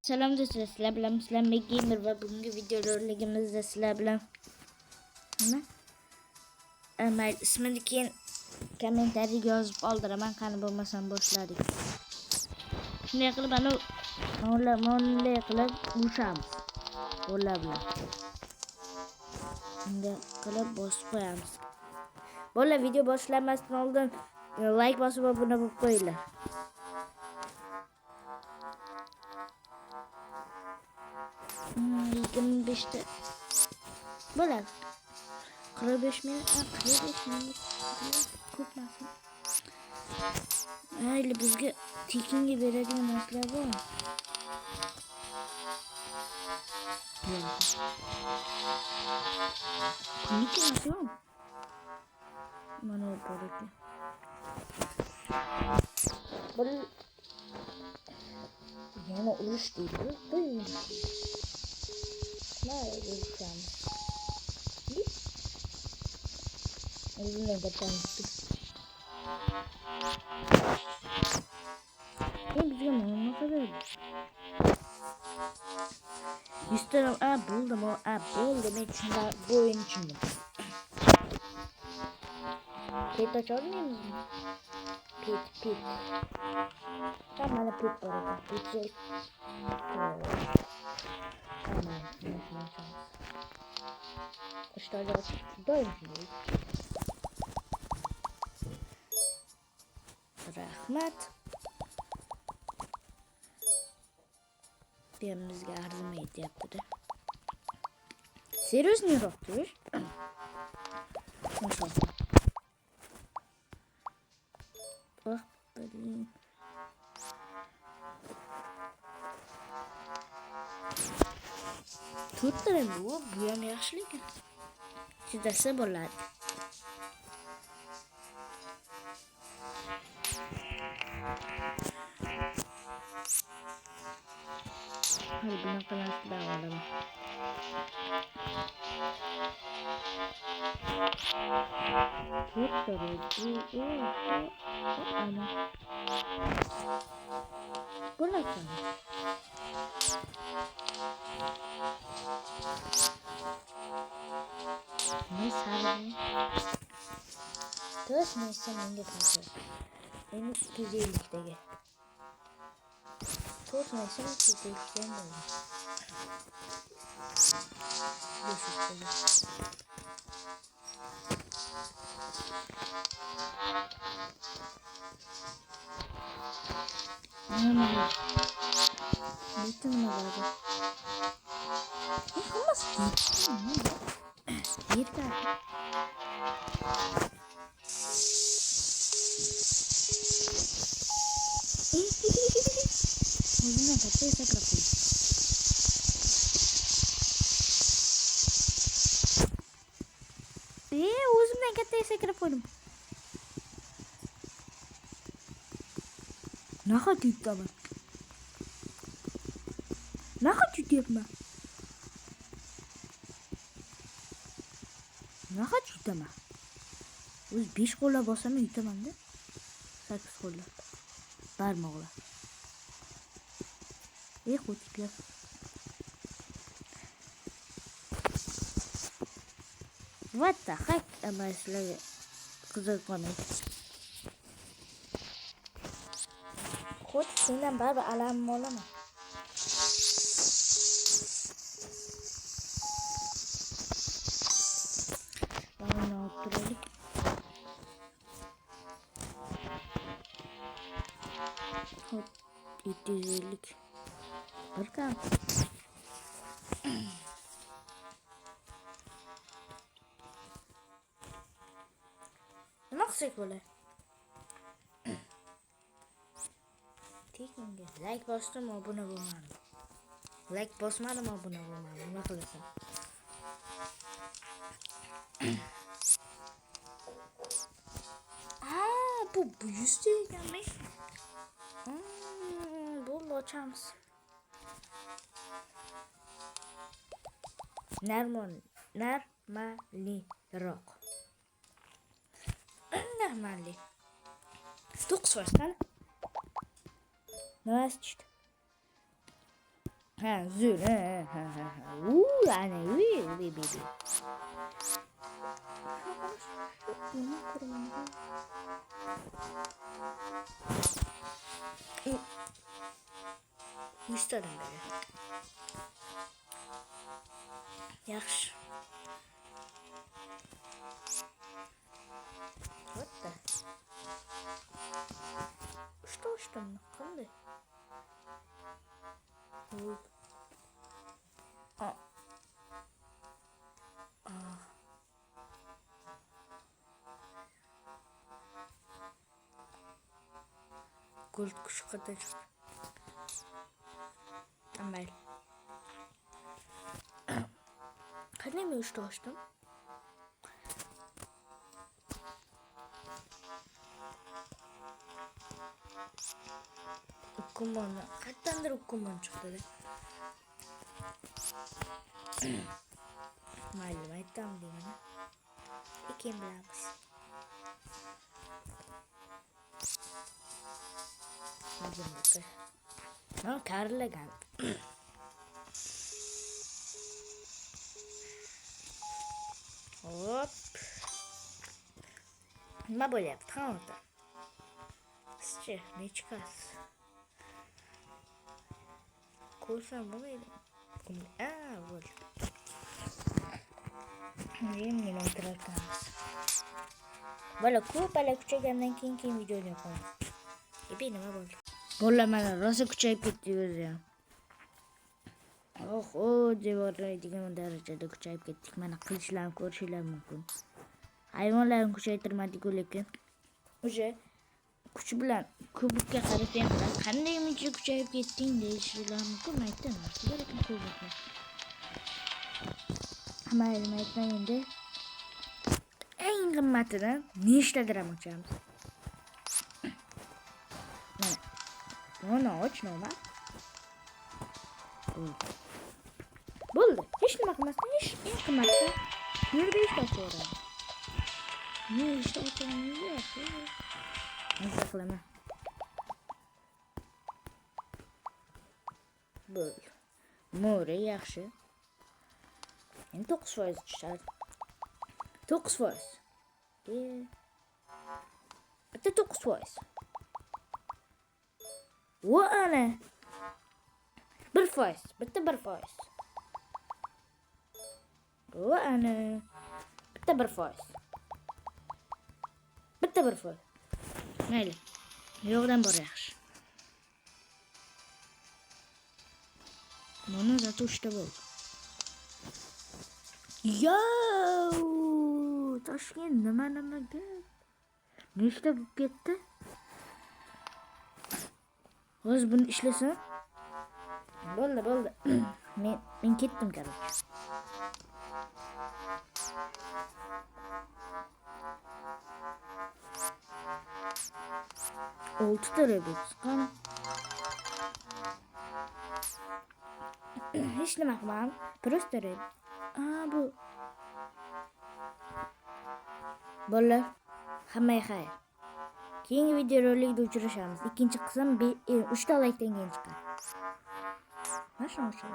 Selam dostlar, sizler bilan Müslüman Gamer ve bugünkü videolarımızda sizler bilan Ömer ismini keyin kommentariyga yozib qoldiraman, qani bo'lmasam boshladik. Shunday qilib ana bunday qilib urushamiz. Ular bilan. Shunday qilib bosib qo'yamiz. Bola video boshlanmasdan oldin like bosib obuna bo'lib qo'yinglar. %25'te bo'ladi. 45 minut, 45 minut ko'pmasmi? Mayli, bizga tekinga beradigan narsalar bormi? Kuniki narsa mana bor ekan. Bu yana urush deydi. Bu Uzundan kapanmıştık. Ne güzel ama nasıl böyle? 100 tane buldum o. Buldum içinde bu oyun içinde. Pet açar mıyız? Pet. Tamam bana pet var orada. Pet. Tamam. İşte öyle şuradayım şimdi. Rahmat. Bizga arzimaydi yaptı. Серьезно роптуешь? Хорошо. Ох, блин. Tutlarım bu ham yaxshi lekin. Chidasa bo'ladi. Hadi bunaqa narsalar olaman. Bo'ladi. Ne sarı? Terus neyse menga tasir. Endi 250'dagi. Terus neyse 250'dan bo'ldi. 500'dagi. Bitti mi baba? Nasıl gitti? Yeter. Uzundan kaçta ise bırakayım. Uzundan kaçta ise bırakayım. Ne kadar gitti ama? Ne kadar gitti yapma? Ne kadar gitti ama? O'z 5 qo'llab bosam yutaman-da. 8 qo'llab. Barmoqlar. Qo'tiklar. What the heck am I saying? Qiziqmayman. Qo'tik sendan baribir alamimni olaman. Hop 750'lik. Bakalım. Nasıl böyle? Tekinga like bosdim, obuna bo'lmadim. Like bosmadim, obuna bo'lmadim. Nima qilasan? Bu 100 deganmi? Bo'ldi, ochamiz. Normaliroq. Normali. 9 qani? Nimasi tushdi? Ha, zo'r. Ha. Ana, uy. Yuztadan beri. Yaxshi. What the? Uchta qanday? Gold kuch qanday chiqdi? Mayli. Qanday men uchta ochdim? Ukkumon. Qayerdandir ukkumon chiqdi. Mayli, aytdim deyman. Ekin bilamiz. Ha, karlagan. Hop. Nima bo'lyapti? Ha, o'rta. Sizchi, ne chiqasiz? Ko'rsam bo'lmaydi. Bo'ldi. Men o'tiramiz. Bola ko'p kuchaygandan keyin videoni yoqamiz. Nima bo'ldi? Bola mana rosa kuchayib ketdi o'zi ham. Devorlaydigan darajada kuchayib ketdik. Mana qilichlarni ko'rishingiz mumkin. Hayvonlarni kuchaytirmadik lekin o'sha kuch bilan kubikka qarasang qanday muncha kuchayib ketding deyishingiz mumkin. Aytdim, lekin kubikni. Mayli, aytmang endi. Eng qimmatidan nechta dram ochamiz? Mana och nima? Bo'ldi. Hech nima qilmasdan, eng qimmatda 5 ta ochoramiz. Ne ishda ochamiz yo'q. Nima qilaman? Bo'ldi. Mo'ri yaxshi. Endi 9% tushadi. 9%. Bitta 9%. Va ana. 1%. Bitta 1%. Va ana. Bitta 1%. Bitta 1%. Mayli. Yo'qdan bor yaxshi. Mana zato ishda bo'ldi. Yo! Toshkent nimaga? Nechta bo'lib ketdi? O'z buni ishlasam? Bo'ldi. Men ketdim, короче. Oltita rebus. Qani? Hech nima qilmam. Просто rebus. Bu. Bolalar, hammaga xayr. Keyingi videorolikda uchrashamiz. Ikkinchi qism 3 ta laykdan keyin chiqadi. Mana shuncha.